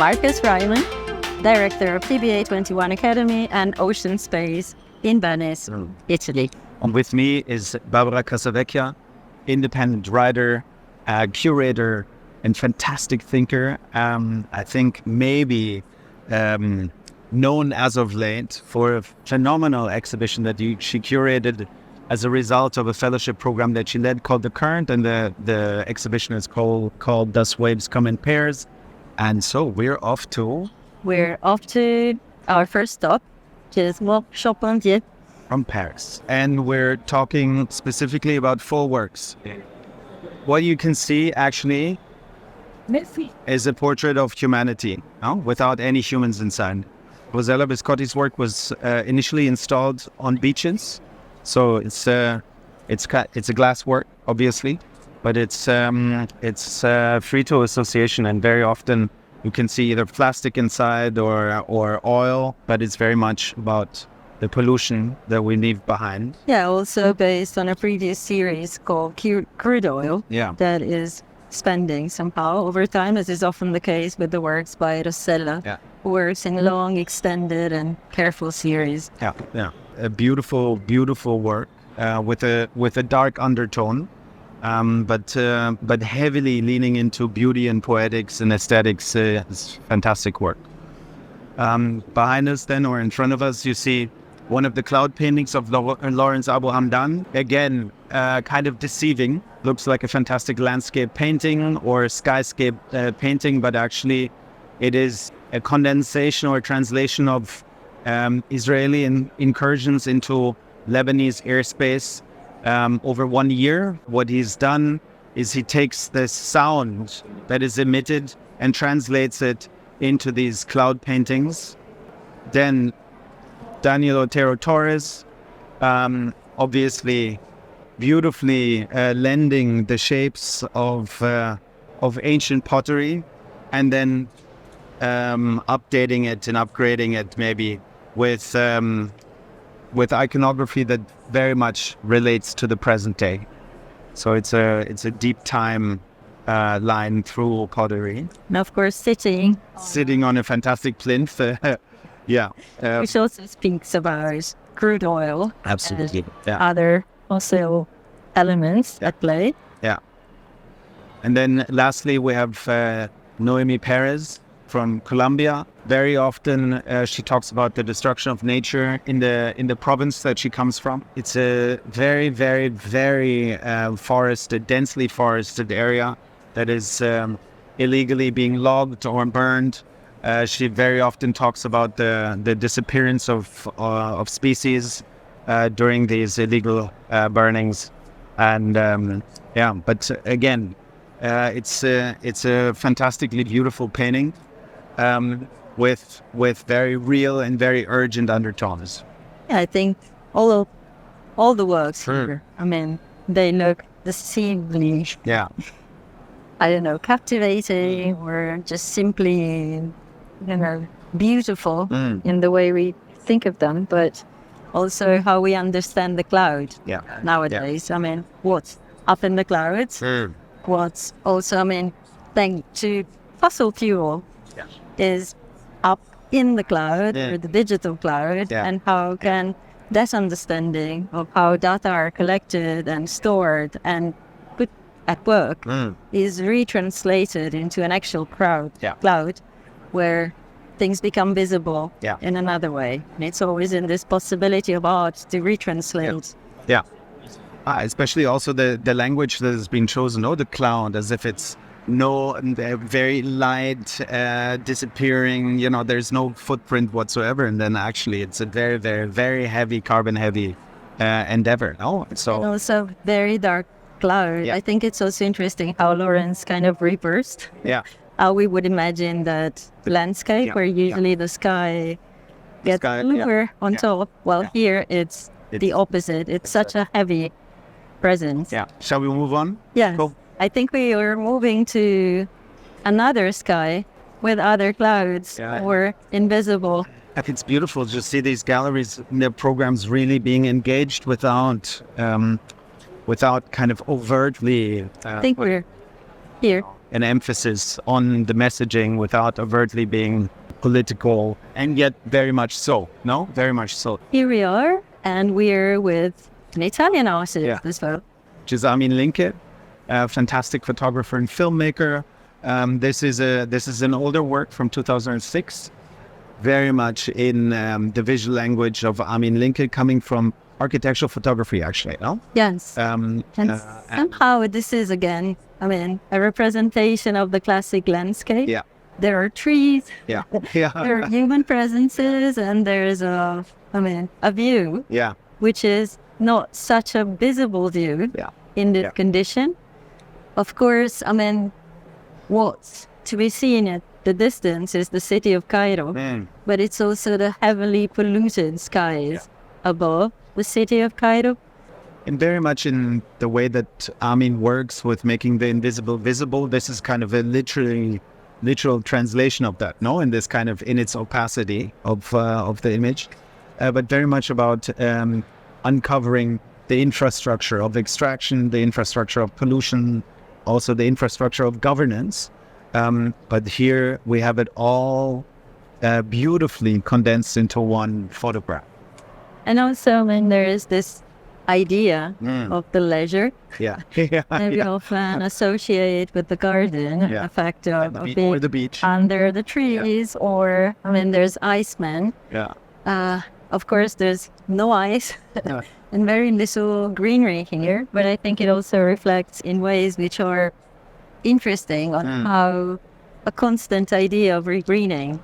Markus Reymann, director of TBA21 Academy and Ocean Space in Venice, Italy. And with me is Barbara Casavecchia, independent writer, curator, and fantastic thinker. I think maybe known as of late for a phenomenal exhibition that she curated as a result of a fellowship program that she led called The Current, and the exhibition is called Thus Waves Come in Pairs. And so we're off to our first stop, which is Workshop Mondier. From Paris. And we're talking specifically about full works. What you can see actually is a portrait of humanity, without any humans inside. Rosella Biscotti's work was initially installed on beaches, so it's a glass work, obviously, but it's free to association, and very often you can see either plastic inside or oil, but it's very much about the pollution that we leave behind. Yeah, also based on a previous series called Crude Oil. Yeah. That is spending somehow over time, as is often the case with the works by Rosella. Yeah. Who works in long, extended, and careful series. Yeah. A beautiful, beautiful work with a dark undertone, but heavily leaning into beauty and poetics and aesthetics. It's fantastic work. Behind us, then, or in front of us, you see one of the cloud paintings of Lawrence Abu Hamdan. Again, kind of deceiving. Looks like a fantastic landscape painting or skyscape painting, but actually it is a condensation or translation of Israeli incursions into Lebanese airspace over 1 year. What he's done is he takes the sound that is emitted and translates it into these cloud paintings. Then Daniel Otero Torres, obviously beautifully lending the shapes of ancient pottery, and then updating it and upgrading it maybe with iconography that very much relates to the present day. So it's a deep time line through pottery. And of course, sitting on a fantastic plinth. Which also speaks about crude oil. Absolutely. And other also elements at play. Yeah. And then lastly, we have Noemi Perez from Colombia. Very often she talks about the destruction of nature in the province that she comes from. It's a very, very, very densely forested area that is illegally being logged or burned. She very often talks about the disappearance of species during these illegal burnings, and but again, it's a fantastically beautiful painting with very real and very urgent undertones. Yeah, I think all the works here, I mean, they look deceivingly, captivating or just simply, beautiful in the way we think of them, but also how we understand the cloud nowadays. Yeah. I mean, what's up in the clouds? What's also, thanks to fossil fuel is up in the cloud or the digital cloud, and how can that understanding of how data are collected and stored and put at work is retranslated into an actual cloud where things become visible in another way. And it's always in this possibility of art to retranslate. Yeah. Especially also the language that has been chosen, the cloud, as if it's very light, disappearing, there's no footprint whatsoever. And then actually it's a very, very, very heavy, carbon heavy endeavor. So and also very dark cloud. I think it's also interesting how Lawrence kind of reversed. How we would imagine that landscape where usually the sky gets bluer on top. Well, here it's the opposite. It's such a heavy presence. Yeah. Shall we move on? Yeah. Cool. I think we are moving to another sky with other clouds or invisible. I think it's beautiful to see these galleries and their programs really being engaged without kind of overtly. I think we're here. an emphasis on the messaging without overtly being political, and yet very much so. No, very much so. Here we are, and we're with an Italian artist as well, which is Armin Linke, a fantastic photographer and filmmaker. This is an older work from 2006, very much in the visual language of Armin Linke, coming from architectural photography, actually. No? Yes. And somehow this is again, a representation of the classic landscape. Yeah. There are trees. Yeah. There are human presences, and there's a view. Yeah. Which is not such a visible view in this condition. Of course, what's to be seen at the distance is the city of Cairo, but it's also the heavily polluted skies above the city of Cairo. And very much in the way that Armin works with making the invisible visible, this is kind of a literal translation of that, no? In this kind of, in its opacity of the image, but very much about uncovering the infrastructure of extraction, the infrastructure of pollution, also the infrastructure of governance. But here we have it all beautifully condensed into one photograph. And also, there is this idea of the leisure that we often associate with the garden, the fact of being the beach under the trees, or there's Iceman. Of course, there's no ice and very little greenery here, but I think it also reflects in ways which are interesting on how a constant idea of regreening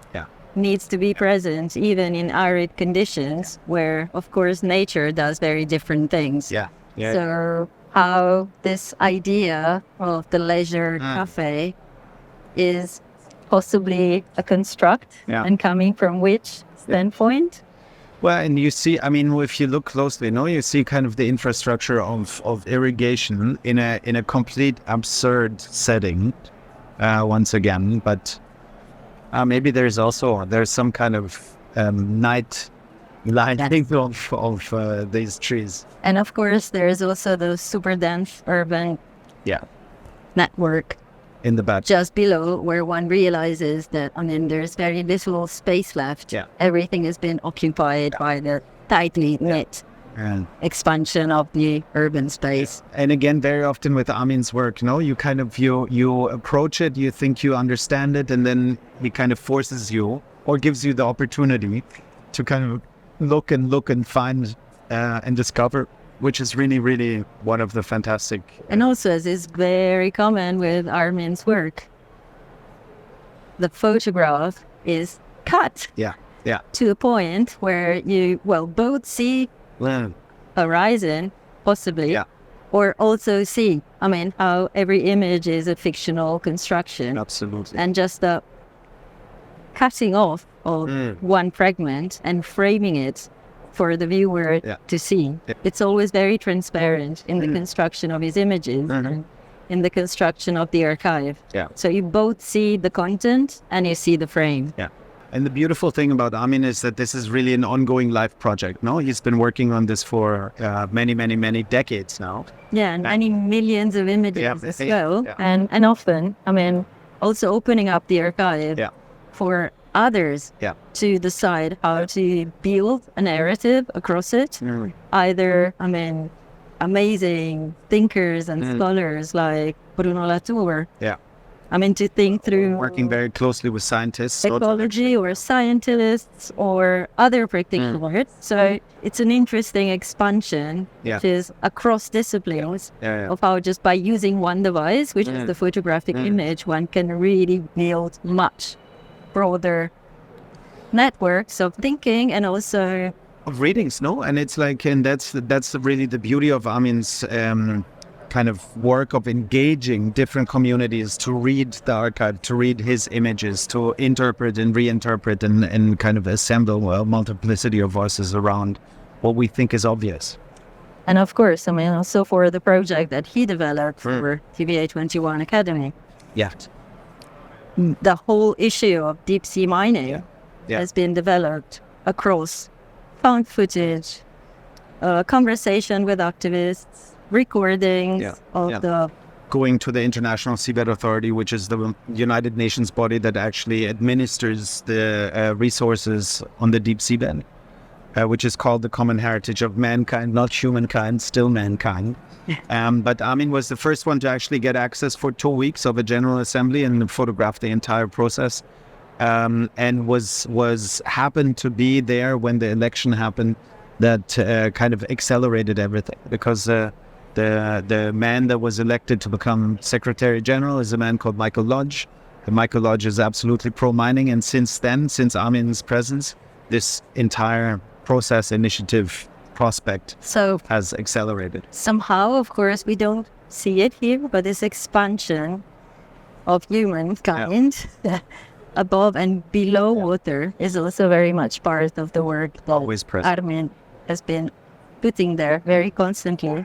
needs to be present even in arid conditions where, of course, nature does very different things. So how this idea of the leisure cafe is possibly a construct and coming from which standpoint? Well, and you see, if you look closely, you see kind of the infrastructure of irrigation in a complete absurd setting, once again. But maybe there's some kind of night lighting of these trees. And of course, there's also the super dense urban network in the back, just below, where one realizes that there's very little space left. Everything has been occupied by the tightly knit expansion of the urban space. And again, very often with Armin's work, you kind of you approach it, you think you understand it, and then he kind of forces you or gives you the opportunity to kind of look and find and discover, which is really, really one of the fantastic. And also, as is very common with Armin's work, the photograph is cut to a point where you both see horizon, possibly, or also see, how every image is a fictional construction. Absolutely. And just the cutting off of one fragment and framing it for the viewer to see. It's always very transparent in the construction of his images and in the construction of the archive. So you both see the content and you see the frame. And the beautiful thing about Armin is that this is really an ongoing life project. He's been working on this for many, many, many decades now. And many millions of images as well. And often, also opening up the archive for others to decide how to build a narrative across it. Either, amazing thinkers and scholars like Bruno Latour. To think through working very closely with scientists, ecology or scientists or other practitioners. So it's an interesting expansion, which is across disciplines of how just by using one device, which is the photographic image, one can really build much broader networks of thinking and also of readings. And it's like, and that's really the beauty of Armin's kind of work of engaging different communities to read the archive, to read his images, to interpret and reinterpret and kind of assemble a multiplicity of voices around what we think is obvious. And of course, also for the project that he developed for TVA 21 Academy. The whole issue of deep sea mining has been developed across found footage, conversation with activists, recordings of the going to the International Seabed Authority, which is the United Nations body that actually administers the resources on the deep seabed, which is called the Common Heritage of Mankind, not humankind, still mankind. But Amin was the first one to actually get access for 2 weeks of a General Assembly and photograph the entire process, and was happened to be there when the election happened that kind of accelerated everything, because the man that was elected to become Secretary General is a man called Michael Lodge. And Michael Lodge is absolutely pro-mining, and since then, since Amin's presence, this entire process, initiative, prospect has accelerated. Somehow, of course, we don't see it here, but this expansion of humankind above and below water is also very much part of the work that always present. Armin has been putting there very constantly,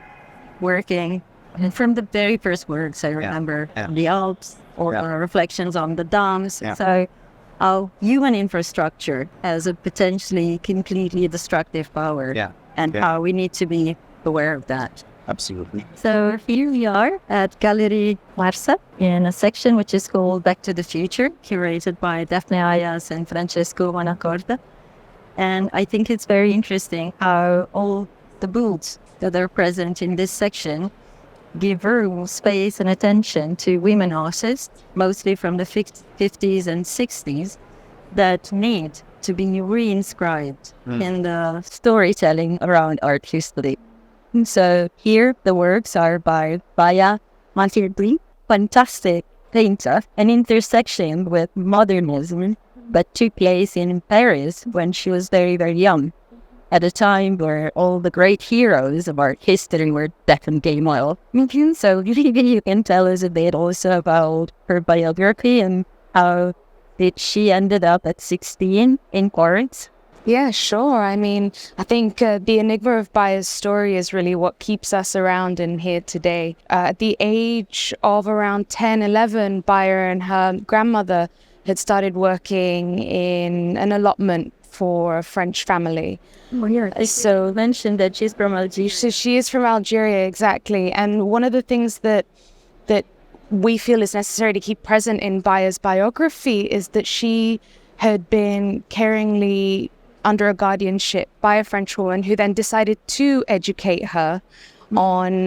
working. And from the very first works, I remember the Alps or reflections on the dams. So how human infrastructure has a potentially completely destructive power, and how we need to be aware of that. Absolutely. So here we are at Gallery Marsa in a section which is called Back to the Future, curated by Daphne Ayas and Francesco Manacorda. And I think it's very interesting how all the booths that are present in this section give room, space and attention to women artists, mostly from the 50s and 60s, that need to be reinscribed in the storytelling around art history. So here the works are by Baya Mantirdi, fantastic painter, an intersection with modernism, but took place in Paris when she was very, very young, at a time where all the great heroes of art history were definitely male. So maybe you can tell us a bit also about her biography and how did she ended up at 16 in Paris? Yeah, sure. I mean, I think the enigma of Baya's story is really what keeps us around and here today. At the age of around 10, 11, Baya and her grandmother had started working in an allotment for a French family. Oh, yeah. So you mentioned that she's from Algeria. So she is from Algeria, exactly. And one of the things that we feel is necessary to keep present in Baya's biography is that she had been caringly under a guardianship by a French woman who then decided to educate her on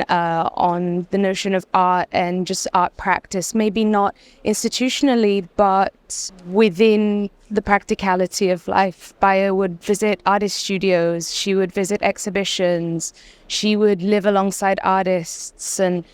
the notion of art and just art practice, maybe not institutionally, but within the practicality of life. Baya would visit artist studios, she would visit exhibitions, she would live alongside artists, and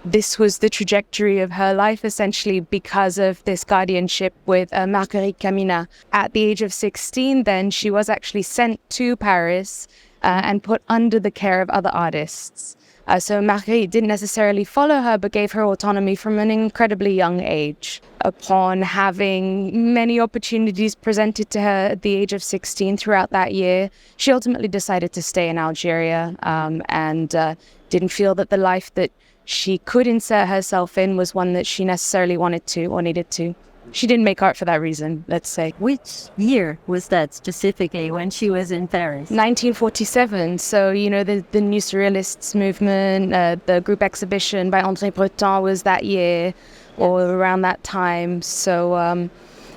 this was the trajectory of her life, essentially, because of this guardianship with Marguerite Camina. At the age of 16, then, she was actually sent to Paris and put under the care of other artists. So Marguerite didn't necessarily follow her, but gave her autonomy from an incredibly young age. Upon having many opportunities presented to her at the age of 16 throughout that year, she ultimately decided to stay in Algeria and didn't feel that the life that she could insert herself in was one that she necessarily wanted to or needed to. She didn't make art for that reason, let's say. Which year was that specifically when she was in Paris? 1947. So, you know, the New Surrealists movement, the group exhibition by André Breton was that year or around that time. So,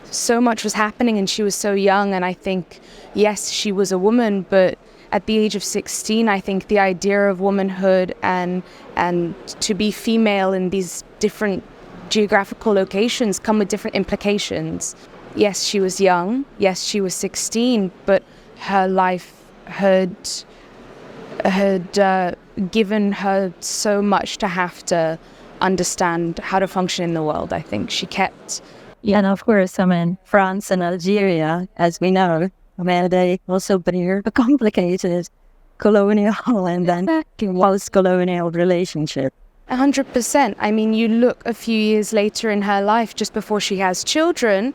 so much was happening and she was so young. And I think, yes, she was a woman, but at the age of 16, I think the idea of womanhood and to be female in these different geographical locations come with different implications. Yes, she was young. Yes, she was 16, but her life had given her so much to have to understand how to function in the world. I think she kept. Yeah, and of course, I mean, France and Algeria, as we know, I mean, they also bear a complicated colonial and then post-colonial relationship. 100%. I mean, you look a few years later in her life, just before she has children,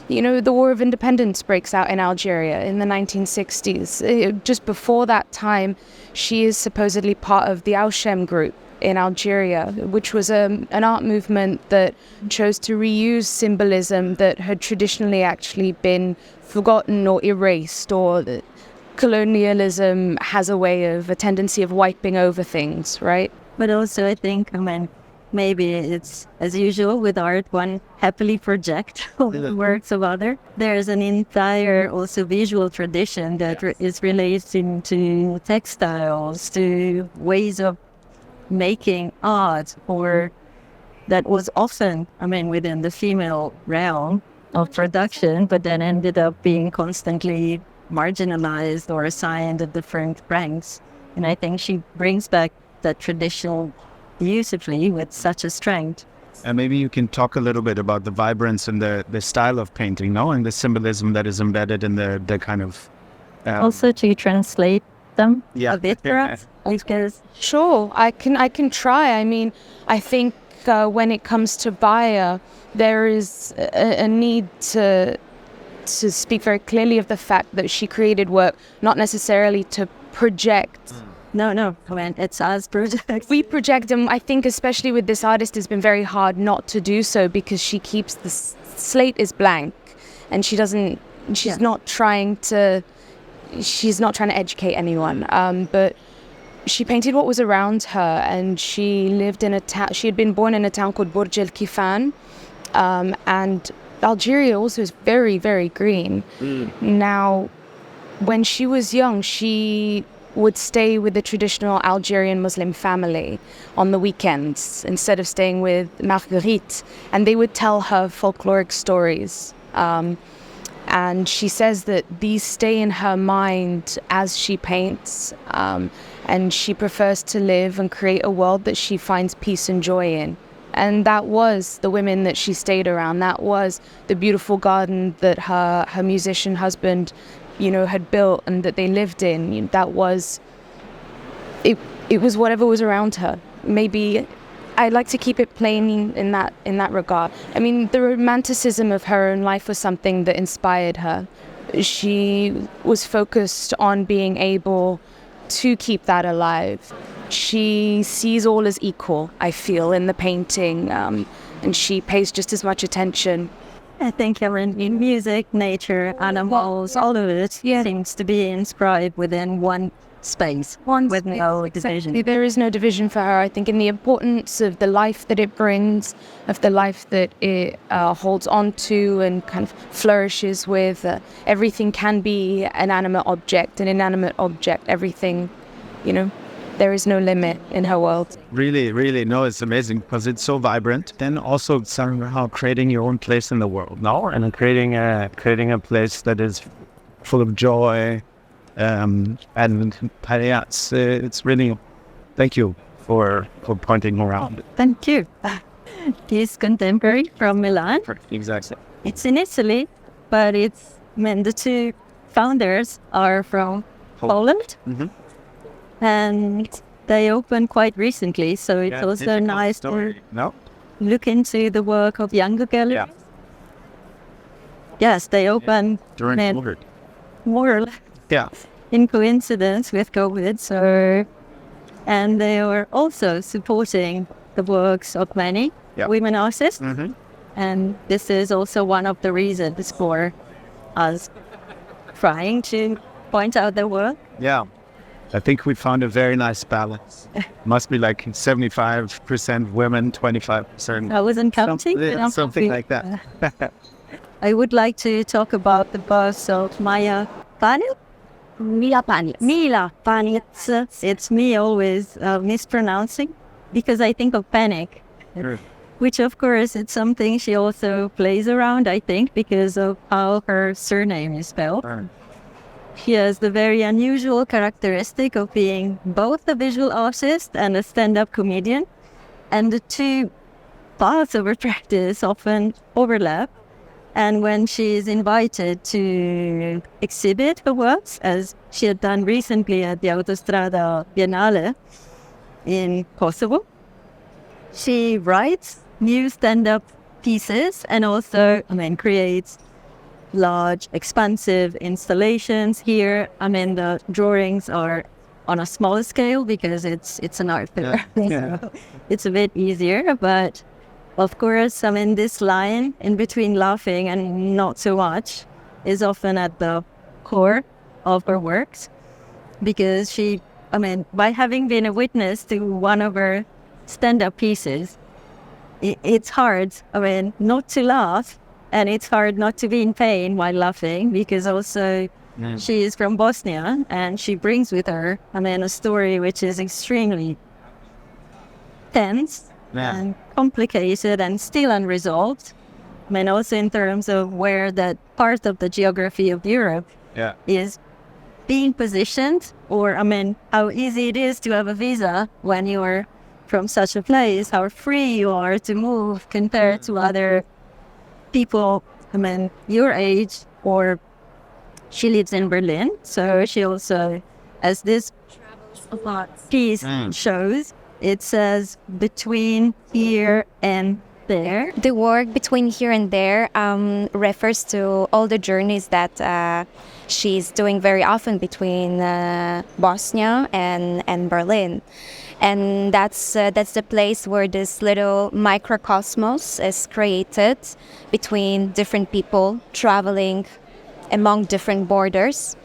you know, the War of Independence breaks out in Algeria in the 1960s. Just before that time, she is supposedly part of the Auchem group in Algeria, which was an art movement that chose to reuse symbolism that had traditionally actually been forgotten or erased, or colonialism has a tendency of wiping over things, right? But also I think, maybe it's as usual with art, one happily project the works of other. There's an entire also visual tradition that is related to textiles, to ways of making art, or that was often, within the female realm of production, but then ended up being constantly marginalized or assigned at different ranks. And I think she brings back that tradition beautifully with such a strength. And maybe you can talk a little bit about the vibrance and the style of painting, no? And the symbolism that is embedded in the kind of... Also to translate them a bit for us, because... Sure, I can try. I think when it comes to Bayer, there is a need to speak very clearly of the fact that she created work not necessarily to project. No, it's us project. We project them. I think especially with this artist, it's been very hard not to do so, because she keeps the slate is blank, and she's not trying to educate anyone. But she painted what was around her, and she lived in a town. She had been born in a town called Burj El Kifan, and Algeria also is very, very green. Now, when she was young, she would stay with the traditional Algerian Muslim family on the weekends instead of staying with Marguerite, and they would tell her folkloric stories. And she says that these stay in her mind as she paints, and she prefers to live and create a world that she finds peace and joy in. And that was the women that she stayed around. That was the beautiful garden that her musician husband, had built and that they lived in. That was, it was whatever was around her. Maybe I like to keep it plain in that regard. The romanticism of her own life was something that inspired her. She was focused on being able to keep that alive. She sees all as equal, I feel, in the painting, and she pays just as much attention. I think in music, nature, animals, all of it seems to be inscribed within one space, with no division. There is no division for her. I think in the importance of the life that it brings, of the life that it holds on to and kind of flourishes with. Everything can be an inanimate object, everything, there is no limit in her world. Really, really, no, it's amazing because it's so vibrant. Then also somehow creating your own place in the world, no? And creating a place that is full of joy. And it's really, thank you for pointing around. Thank you. He's contemporary from Milan. Exactly. It's in Italy, but the two founders are from Poland. Mm-hmm. And they opened quite recently, so it's also nice to look into the work of younger galleries. Yeah. Yes, they opened during COVID. More or less in coincidence with COVID. And they are also supporting the works of many women artists. Mm-hmm. And this is also one of the reasons for us trying to point out their work. Yeah. I think we found a very nice balance. Must be like 75% women, 25%. I wasn't counting. Something like that. I would like to talk about the bust of Mila Panitz. It's me always mispronouncing, because I think of panic, which of course it's something she also plays around, I think, because of how her surname is spelled. She has the very unusual characteristic of being both a visual artist and a stand-up comedian, and the two parts of her practice often overlap. And when she is invited to exhibit her works, as she had done recently at the Autostrada Biennale in Kosovo, she writes new stand-up pieces and also, creates large, expansive installations. Here, the drawings are on a smaller scale because it's an art fair. So it's a bit easier, but of course, this line in between laughing and not so much is often at the core of her works, because she I mean, by having been a witness to one of her stand-up pieces, it's hard, I mean, not to laugh, and it's hard not to be in pain while laughing, because also she is from Bosnia, and she brings with her, I mean, a story which is extremely tense and complicated and still unresolved. I mean, also in terms of where that part of the geography of Europe is being positioned, or, I mean, how easy it is to have a visa when you're from such a place, how free you are to move compared to other people, I mean, your age. Or she lives in Berlin, so she also, as this piece shows, it says between here and there. The word between here and there refers to all the journeys that she's doing very often between Bosnia and Berlin. And that's the place where this little microcosmos is created between different people traveling among different borders,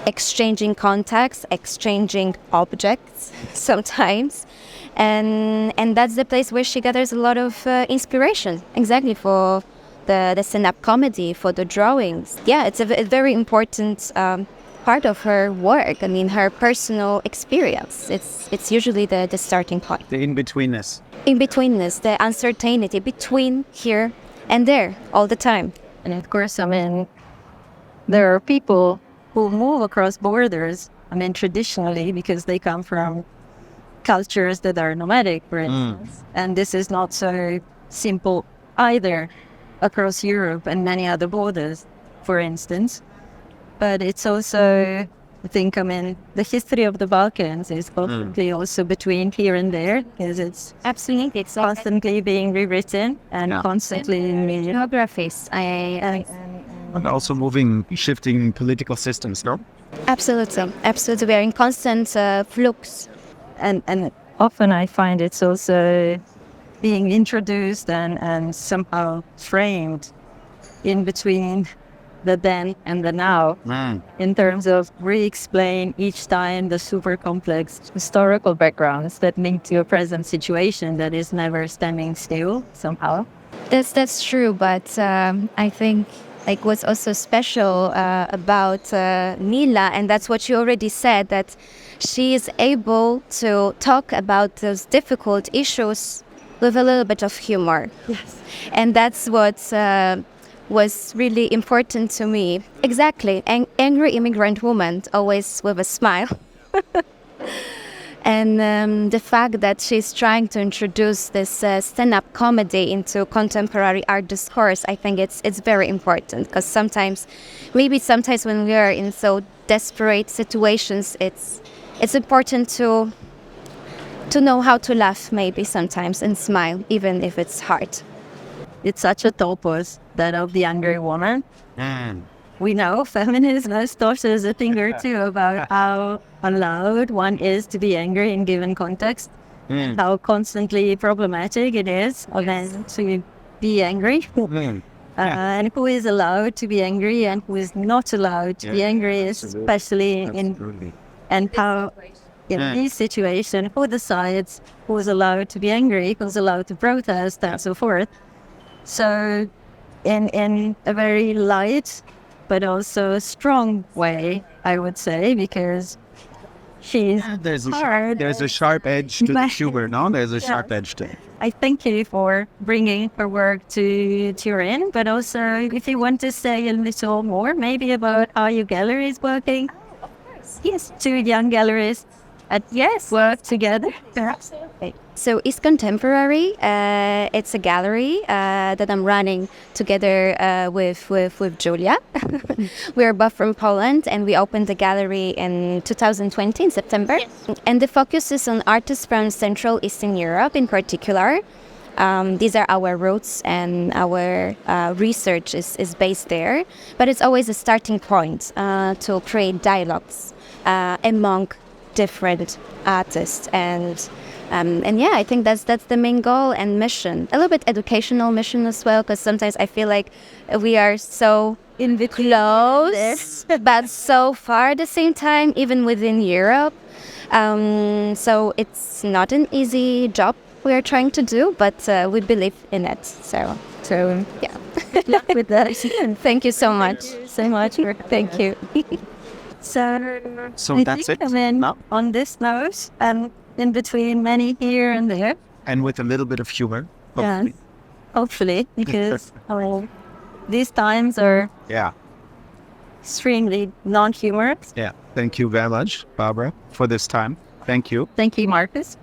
exchanging contacts, exchanging objects sometimes. And that's the place where she gathers a lot of inspiration, exactly, for the stand-up comedy, for the drawings. Yeah, it's a very important part of her work. I mean, her personal experience. It's usually the starting point. The in-betweenness. In-betweenness, the uncertainty between here and there all the time. And of course, I mean, there are people who move across borders, I mean, traditionally, because they come from cultures that are nomadic, for instance. And this is not so simple either across Europe and many other borders, for instance. But it's also, I think, I mean, the history of the Balkans is constantly also between here and there, because it's absolutely, it's constantly being rewritten and constantly geographies. And also shifting political systems, no? Absolutely. We are in constant flux. And often I find it's also being introduced and somehow framed in between the then and the now, in terms of re-explain each time the super complex historical backgrounds that link to a present situation that is never standing still somehow. That's true, but I think like what's also special about Mila, and that's what you already said, that she is able to talk about those difficult issues with a little bit of humor. Yes. And that's what was really important to me. Exactly. Angry immigrant woman, always with a smile. And the fact that she's trying to introduce this stand-up comedy into contemporary art discourse, I think it's very important, because sometimes when we are in so desperate situations, it's important to know how to laugh maybe sometimes and smile, even if it's hard. It's such a topos, that of the angry woman. We know feminism has taught us a thing or two about how allowed one is to be angry in given context, how constantly problematic it is to be angry, and who is allowed to be angry and who is not allowed to be angry, especially and how in these situations, who decides who is allowed to be angry, who's allowed to protest, and so forth. So in a very light but also strong way, I would say, because she's there's a sharp edge to the humor, no? There's a sharp edge to it. I thank you for bringing her work to Turin, but also if you want to say a little more, maybe about how your gallery is working. Oh, of course. Yes, 2 young gallerists work together. Absolutely. So It's Contemporary. It's a gallery that I'm running together with Julia. We're both from Poland, and we opened the gallery in 2020 in September. Yes. And the focus is on artists from Central Eastern Europe in particular. These are our roots, and our research is based there. But it's always a starting point to create dialogues among different artists, and yeah, I think that's the main goal and mission. A little bit educational mission as well, because sometimes I feel like we are so in between. Close, but so far at the same time, even within Europe. So it's not an easy job we are trying to do, but we believe in it. So yeah. Good luck with that. Thank you so much. So much. Thank you. So I that's think, it. I mean, No? on this note, and in between many here and there, And with a little bit of humor. yes, hopefully, because these times are extremely non-humorous. Yeah. Thank you very much, Barbara, for this time. Thank you. Thank you, Markus.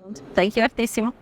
And thank you, Artissimo.